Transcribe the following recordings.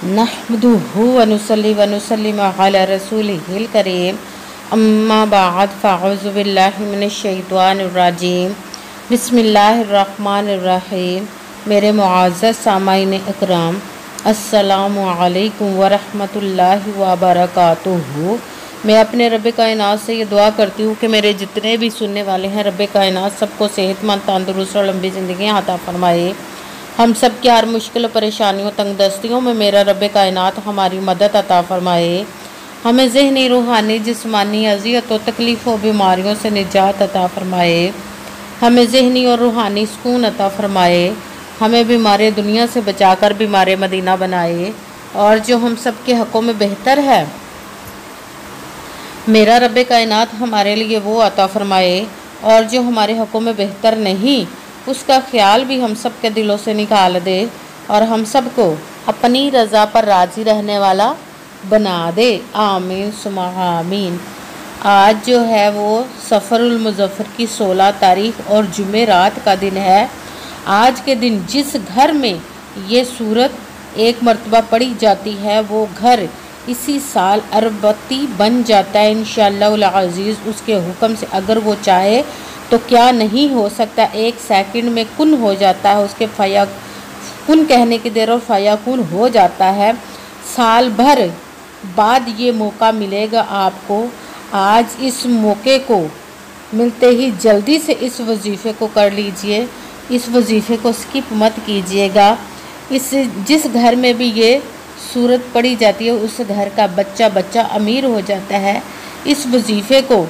नहमदुहु व नुसल्ली व नुसल्लिमु अला रसूलिहिल करीम अम्मा बाद फ़अऊज़ु बिल्लाहि मिनश शैतानिर रजीम बिस्मिल्लाहिर रहमानिर रहीम। मेरे मुअज़्ज़ज़ सामाईन इकराम, अस्सलामु अलैकुम व रहमतुल्लाहि व बरकातुहू। मैं अपने रब कायनात से ये दुआ करती हूँ कि मेरे जितने भी सुनने वाले हैं, रब कायनात सबको सेहतमंद, तंदुरुस्त और लंबी ज़िंदगी अता फरमाए। हम सब की हर मुश्किल परेशानियों तंगदस्तियों में मेरा रब कायनात हमारी मदद अता फरमाए। हमें ज़हनी, रूहानी, जिस्मानी अज़ियत और तकलीफ़ों बीमारियों से निजात अता फरमाए। हमें ज़हनी और रूहानी सुकून अता फरमाए। हमें बीमार दुनिया से बचाकर बीमार मदीना बनाए। और जो हम सब के हक़ों में बेहतर है, मेरा रब कायनात हमारे लिए वो अता फरमाए। और जो हमारे हक़ों में बेहतर नहीं, उसका ख्याल भी हम सब के दिलों से निकाल दे और हम सब को अपनी रज़ा पर राज़ी रहने वाला बना दे। आमीन सुमा आमीन। आज जो है वो सफ़रुल मुज़फ़्फ़र की 16 तारीख और जुमेरात का दिन है। आज के दिन जिस घर में ये सूरत एक मरतबा पढ़ी जाती है, वो घर इसी साल अरबती बन जाता है इंशाअल्लाह अज़ीज़। उसके हुक्म से अगर वो चाहे तो क्या नहीं हो सकता, एक सेकंड में कुन हो जाता है। उसके फया कुन कहने की देर और फया कुन हो जाता है। साल भर बाद ये मौका मिलेगा आपको। आज इस मौके को मिलते ही जल्दी से इस वजीफ़े को कर लीजिए। इस वजीफ़े को स्किप मत कीजिएगा। जिस घर में भी ये सूरत पड़ी जाती है, उस घर का बच्चा अमीर हो जाता है। इस वजीफ़े को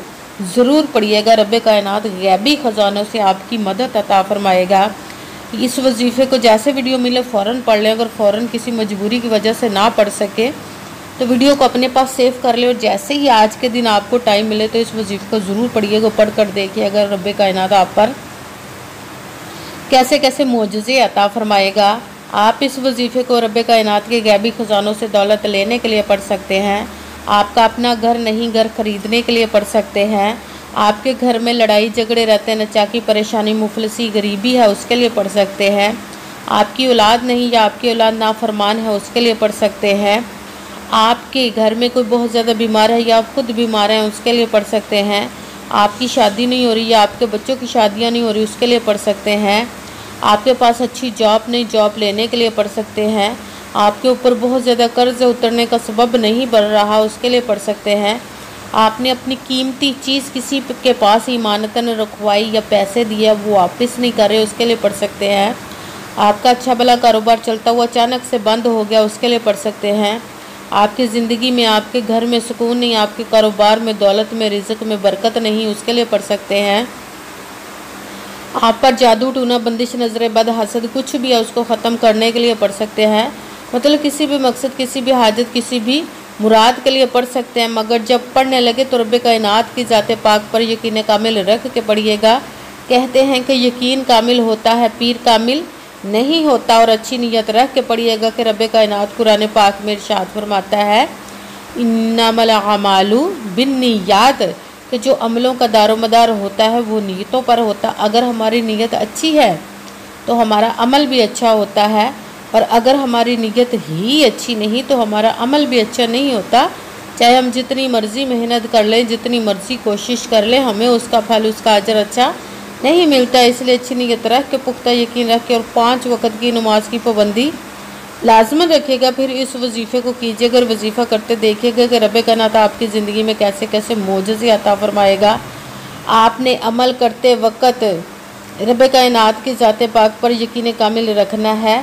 ज़रूर पढ़िएगा। रब कायनात गैबी ख़जानों से आपकी मदद अता फरमाएगा। इस वजीफ़े को जैसे वीडियो मिले फ़ौरन पढ़ लें। अगर फ़ौरन किसी मजबूरी की वजह से ना पढ़ सके तो वीडियो को अपने पास सेव कर ले, और जैसे ही आज के दिन आपको टाइम मिले तो इस वजीफ़े को ज़रूर पढ़िएगा। पढ़ कर देखिए अगर रब कायनात आप पर कैसे कैसे मोजज़े अता फरमाएगा। आप इस वजीफ़े को रब कायनात के गैबी ख़जानों से दौलत लेने के लिए पढ़ सकते हैं। आपका अपना घर नहीं, घर ख़रीदने के लिए पढ़ सकते हैं। आपके घर में लड़ाई झगड़े रहते हैं, नचाकी परेशानी, मुफलसी, गरीबी है, उसके लिए पढ़ सकते हैं। आपकी औलाद नहीं या आपकी औलाद नाफरमान है, उसके लिए पढ़ सकते हैं। आपके घर में कोई बहुत ज़्यादा बीमार है या आप खुद बीमार हैं, उसके लिए पढ़ सकते हैं। आपकी शादी नहीं हो रही या आपके बच्चों की शादियाँ नहीं हो रही, उसके लिए पढ़ सकते हैं। आपके पास अच्छी जॉब नहीं, जॉब लेने के लिए पढ़ सकते हैं। आपके ऊपर बहुत ज़्यादा कर्ज उतरने का सबब नहीं बन रहा, उसके लिए पढ़ सकते हैं। आपने अपनी कीमती चीज़ किसी के पास ईमानतन रखवाई या पैसे दिए, वो वापस नहीं कर रहे, उसके लिए पढ़ सकते हैं। आपका अच्छा भला कारोबार चलता हुआ अचानक से बंद हो गया, उसके लिए पढ़ सकते हैं। आपकी ज़िंदगी में, आपके घर में सुकून नहीं, आपके कारोबार में, दौलत में, रिज़्क़ में बरकत नहीं, उसके लिए पढ़ सकते हैं। आप पर जादू, टूना, बंदिश, नजर बद, हसद कुछ भी है, उसको ख़त्म करने के लिए पढ़ सकते हैं। मतलब किसी भी मकसद, किसी भी हाजत, किसी भी मुराद के लिए पढ़ सकते हैं। मगर जब पढ़ने लगे तो रब कायनात की ज़ात पाक पर यकीन कामिल रख के पढ़िएगा। कहते हैं कि यकीन कामिल होता है, पीर कामिल नहीं होता। और अच्छी नीयत रख के पढ़िएगा कि रब कायनात कुरान पाक में इरशाद फरमाता है, इन्नमल अमालु बिन्नियात, कि जो अमलों का दारोमदार होता है वो नीयतों पर होता। अगर हमारी नीयत अच्छी है तो हमारा अमल भी अच्छा होता है, और अगर हमारी नीयत ही अच्छी नहीं तो हमारा अमल भी अच्छा नहीं होता। चाहे हम जितनी मर्ज़ी मेहनत कर लें, जितनी मर्ज़ी कोशिश कर लें, हमें उसका फल, उसका अजर अच्छा नहीं मिलता। इसलिए अच्छी नीयत रख के, पुख्ता यकीन रख के और 5 वक़्त की नमाज की पाबंदी लाजमन रखिएगा। फिर इस वजीफ़े को कीजिएगा और वजीफ़ा करते देखिएगा कि रब कायनात आपकी ज़िंदगी में कैसे कैसे मोजज़े अता फरमाएगा। आपने अमल करते वक़्त रब कायनात की ज़ात पाक पर यकीन कामिल रखना है।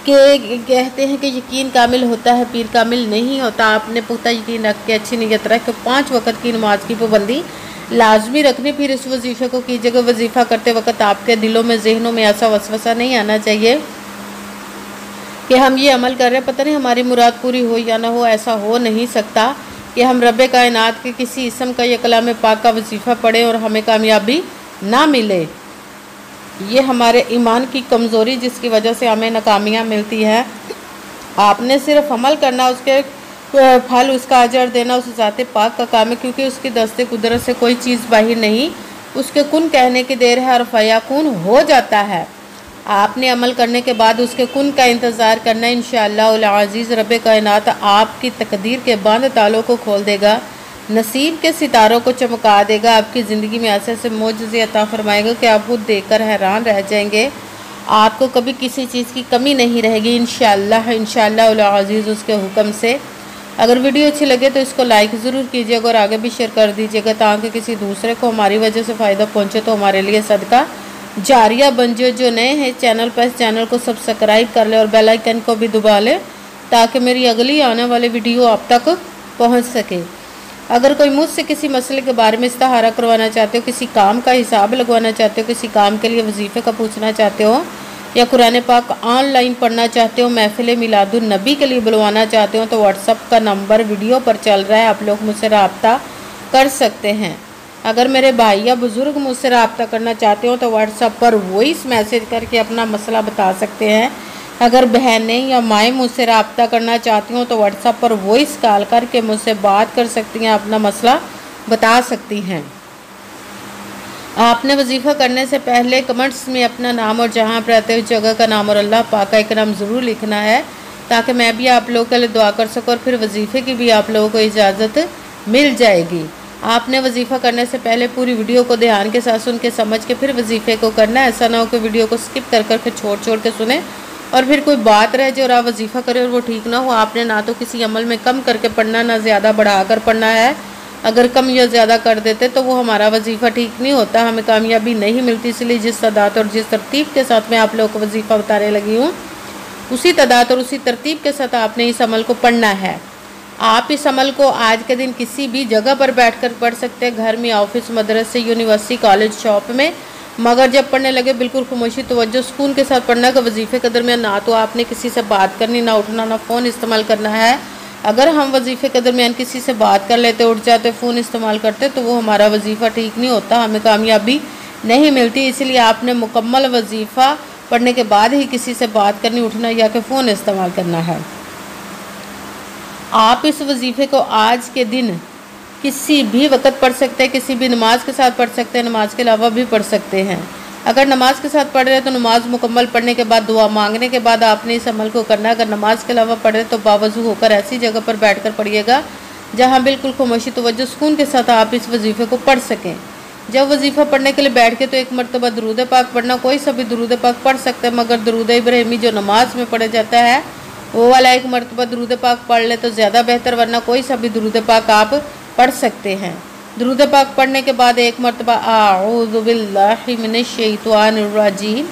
कि कहते हैं कि यकीन कामिल होता है, पीर कामिल नहीं होता। आपने पुख्ता यकीन रख के, अच्छी नीयत रख के 5 वक़्त की नमाज की पाबंदी लाजमी रखनी। फिर इस वजीफ़े को कीजिएगा। वजीफ़ा करते वक़्त आपके दिलों में, जहनों में ऐसा वसवसा नहीं आना चाहिए कि हम ये अमल कर रहे हैं, पता नहीं हमारी मुराद पूरी हो या ना हो। ऐसा हो नहीं सकता कि हम रब कायनात के किसी इसम का या कलाम पाक का वजीफ़ा पढ़ें और हमें कामयाबी ना मिले। ये हमारे ईमान की कमज़ोरी जिसकी वजह से हमें नाकामियाँ मिलती है। आपने सिर्फ अमल करना, उसके फल, उसका अजर देना उस ज़ात पाक का काम है, क्योंकि उसकी दस्ते कुदरत से कोई चीज़ बाहर नहीं। उसके कुन कहने की देर है और फयाकुन हो जाता है। आपने अमल करने के बाद उसके कुन का इंतज़ार करना है। इंशाअल्लाह अज़ीज़ रब कायनात आपकी तकदीर के बंद तालों को खोल देगा, नसीब के सितारों को चमका देगा, आपकी ज़िंदगी में ऐसे ऐसे मोजज़े अता फरमाएगा कि आप खुद देखकर हैरान रह जाएंगे। आपको कभी किसी चीज़ की कमी नहीं रहेगी इंशाअल्लाह अज़ीज़ उसके हुक्म से। अगर वीडियो अच्छी लगे तो इसको लाइक ज़रूर कीजिएगा और आगे भी शेयर कर दीजिएगा ताकि किसी दूसरे को हमारी वजह से फ़ायदा पहुँचे तो हमारे लिए सदका जारिया बन जाए। जो नए हैं चैनल पर, इस चैनल को सब्सक्राइब कर ले और बेल आइकन को भी दबा ले ताकि मेरी अगली आने वाली वीडियो आप तक पहुंच सके। अगर कोई मुझसे किसी मसले के बारे में इस्तिखारा करवाना चाहते हो, किसी काम का हिसाब लगवाना चाहते हो, किसी काम के लिए वजीफ़े का पूछना चाहते हो या कुरान पाक ऑनलाइन पढ़ना चाहते हो, महफिल मिलादुन नबी के लिए बुलवाना चाहते हो तो व्हाट्सअप का नंबर वीडियो पर चल रहा है, आप लोग मुझसे रब्ता कर सकते हैं। अगर मेरे भाई या बुज़ुर्ग मुझसे रब्ता करना चाहते हो तो व्हाट्सएप पर वॉइस मैसेज करके अपना मसला बता सकते हैं। अगर बहनें या माएँ मुझसे रब्ता करना चाहती हो तो व्हाट्सएप पर वॉइस कॉल करके मुझसे बात कर सकती हैं, अपना मसला बता सकती हैं। आपने वजीफ़ा करने से पहले कमेंट्स में अपना नाम और जहाँ आप रहते हो जगह का नाम और अल्लाह पाक का एक नाम ज़रूर लिखना है ताकि मैं भी आप लोगों के लिए दुआ कर सकूँ और फिर वजीफ़े की भी आप लोगों को इजाज़त मिल जाएगी। आपने वजीफ़ा करने से पहले पूरी वीडियो को ध्यान के साथ सुन के समझ के फिर वजीफ़े को करना है। ऐसा ना हो कि वीडियो को स्किप कर कर के छोड़ के सुने और फिर कोई बात रह जाए और आप वजीफ़ा करें और वो ठीक ना हो। आपने ना तो किसी अमल में कम करके पढ़ना, ना ज़्यादा बढ़ा कर पढ़ना है। अगर कम या ज़्यादा कर देते तो वो हमारा वजीफ़ा ठीक नहीं होता, हमें कामयाबी नहीं मिलती। इसलिए जिस तादाद और जिस तरतीब के साथ मैं आप लोगों को वजीफ़ा बताने लगी हूँ उसी तादाद और उसी तरतीब के साथ आपने इस अमल को पढ़ना है। आप इस अमल को आज के दिन किसी भी जगह पर बैठकर पढ़ सकते हैं, घर में, ऑफिस, मदरसे, यूनिवर्सिटी, कॉलेज, शॉप में। मगर जब पढ़ने लगे बिल्कुल खामोशी तवज्जो सुकून के साथ पढ़ना। का वजीफ़े के दरमियान ना तो आपने किसी से बात करनी, ना उठना, ना फ़ोन इस्तेमाल करना है। अगर हम वजीफ़े के दरमियान किसी से बात कर लेते, उठ जाते, फ़ोन इस्तेमाल करते तो वो हमारा वजीफ़ा ठीक नहीं होता, हमें कामयाबी नहीं मिलती। इसलिए आपने मुकम्मल वजीफ़ा पढ़ने के बाद ही किसी से बात करनी, उठना या कि फ़ोन इस्तेमाल करना है। आप इस वजीफ़े को आज के दिन किसी भी वक्त पढ़ सकते हैं, किसी भी नमाज के साथ पढ़ सकते हैं, नमाज के अलावा भी पढ़ सकते हैं। अगर नमाज के साथ पढ़ रहे हैं तो नमाज मुकम्मल पढ़ने के बाद दुआ मांगने के बाद आपने इस अमल को करना है। अगर नमाज के अलावा पढ़ रहे तो बावजू होकर ऐसी जगह पर बैठकर पढ़िएगा जहां बिल्कुल खामोशी तवज्जो सुकून के साथ आप इस वजीफ़े को पढ़ सकें। जब वजीफ़ा पढ़ने के लिए बैठ के तो एक मरतबा दरूद पाक पढ़ना, कोई सा भी दरूद पाक पढ़ सकते हैं, मगर दरूद इब्राहिमी जो नमाज में पढ़ा जाता है वो वाला एक मरतबा दरूद पाक पढ़ ले तो ज़्यादा बेहतर, वरना कोई सा भी दरूद पाक आप पढ़ सकते हैं। दरूद पाक पढ़ने के बाद एक मरतबा आऊज़ु बिल्लाहि मिनश शैतानिर रजीम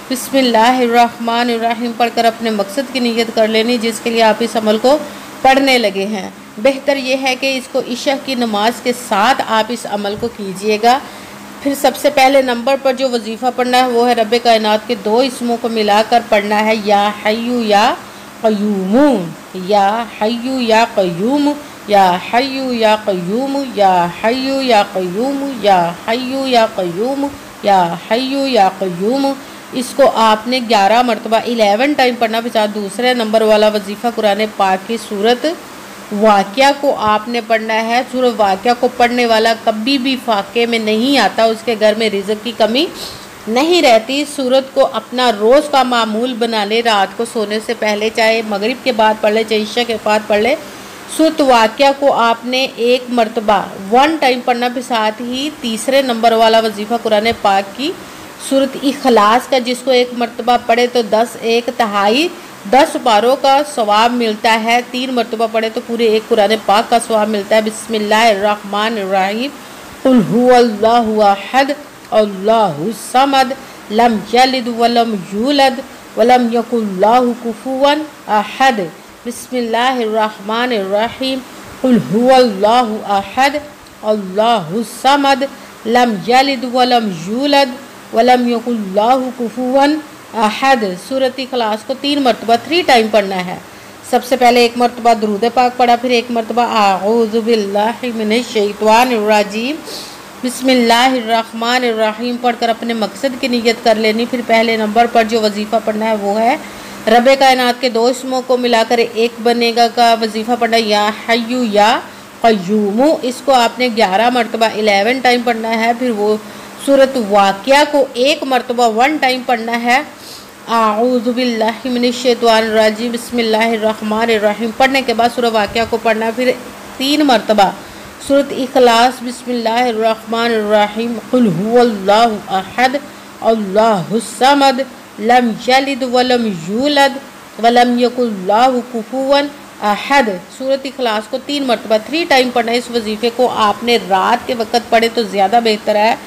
बिस्मिल्लाहिर रहमानिर रहीम पढ़कर अपने मकसद की नीयत कर लेनी जिसके लिए आप इस अमल को पढ़ने लगे हैं। बेहतर यह है कि इसको इशा की नमाज के साथ आप इस अमल को कीजिएगा। फिर सबसे पहले नंबर पर जो वजीफ़ा पढ़ना है वो है रब कायनात के दो इसमों को मिलाकर पढ़ना है, या हय्यु या क़य्यूम, या हय्यु या क़य्यूम, या हय्यु या क़य्यूम, या हय्यु या क़य्यूम, या हय्यु या क़य्यूम, या हय्यु या क़य्यूम। इसको आपने 11 मरतबा 11 टाइम पढ़ना। फिर दूसरे नंबर वाला वजीफ़ा कुरान पाक की सूरत वाक़िया को आपने पढ़ना है। सूरत वाक़िया को पढ़ने वाला कभी भी फाके में नहीं आता, उसके घर में रिज़्क़ की कमी नहीं रहती। सूरत को अपना रोज़ का मामूल बना ले, रात को सोने से पहले चाहे मगरिब के बाद पढ़ ले, चाहे इशा के बाद पढ़ ले। सूरत वाक़िया को आपने एक मरतबा 1 टाइम पढ़ना। फिर साथ ही तीसरे नंबर वाला वजीफ़ा कुरान पाक की सूरत इखलास का, जिसको एक मरतबा पढ़े तो 10 एक तिहाई 10 पारों का सवाब मिलता है। 3 मरतबा पढ़े तो पूरे एक कुरान पाक का सवाब मिलता है। बिस्मिल्लाहिर्रहमानिर्रहीम कुल हुवल्लाहु अहद अल्लाहु समद लम यलिद वलम यूलद वलम यकुल लहु कुफुवन अहद। बिस्मिल्लाहिर्रहमानिर्रहीम कुल हुवल्लाहु अहद अल्लाहु समद लम यलिद वलम यूलद वलम यकुल लहु कुफुवन अहद। सूरत इखलास को 3 मरतबा 3 टाइम पढ़ना है। सबसे पहले एक मरतबा दरूद पाक पढ़ा, फिर एक मरतबा आऊज़ु बिल्लाहि मिनश शैतानिर रजीम बिस्मिल्लाहिर्रहमानिर्रहीम पढ़कर अपने मकसद की नीयत कर लेनी। फिर पहले नंबर पर जो वजीफ़ा पढ़ना है वो है रब कायनात के 2 इसमों को मिलाकर एक बनेगा का वजीफ़ा पढ़ना, या हय्यु या क़य्यूम। इसको आपने 11 मरतबा 11 टाइम पढ़ना है। फिर वो सूरत वाक़िया को एक मरतबा 1 टाइम पढ़ना है। आऊज़ु बिल्लाहि मिनश शैतानिर रजीम बिस्मिल्लाहिर रहमानिर रहीम पढ़ने के बाद सूरह वाक़िया को पढ़ना, फिर 3 मरतबा सूरत इखलास बिस्मिल्लाहिर रहमानिर रहीम कुल हुवल्लाहु अहद अल्लाहुस समद लम यलिद वलम यूलद वलम यकुल लाहु कुफुवन अहद। सूरत इखलास को 3 मरतबा 3 टाइम पढ़ना। इस वजीफ़े को आपने रात के वक़्त पढ़े तो ज़्यादा बेहतर है,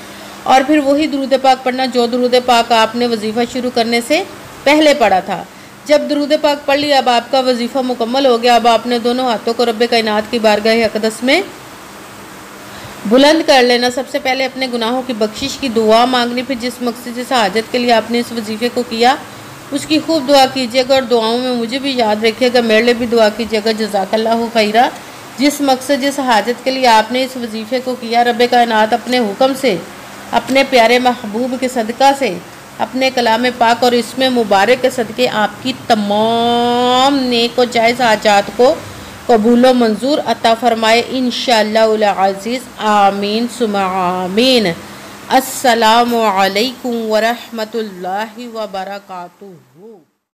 और फिर वही दुरूद पाक पढ़ना जो दुरूद पाक आपने वजीफ़ा शुरू करने से पहले पढ़ा था। जब दुरूद पाक पढ़ लिया, अब आपका वजीफ़ा मुकम्मल हो गया। अब आपने दोनों हाथों को रब्बे कायनात की बारगाह अक़दस में बुलंद कर लेना। सबसे पहले अपने गुनाहों की बख्शिश की दुआ मांगनी, फिर जिस मकसद जिस हाजत के लिए आपने इस वजीफ़े को किया उसकी खूब दुआ कीजिएगा, और दुआओं में मुझे भी याद रखिएगा, मेरे लिए भी दुआ कीजिएगा। जज़ाकल्लाहु खैरा। जिस मकसद जिस हाजत के लिए आपने इस वजीफ़े को किया, रब्बे कायनात अपने हुक्म से, अपने प्यारे महबूब के सदका से, अपने कलाम पाक और इसमें मुबारक के सदक़े आपकी तमाम नेक और जायज़ हाजात को कबूल व मंजूर अता फ़रमाए इंशाअल्लाहुल अज़ीज़। आमीन सुम्मा आमीन। अस्सलामु अलैकुम व रहमतुल्लाहि व बरकातुहू।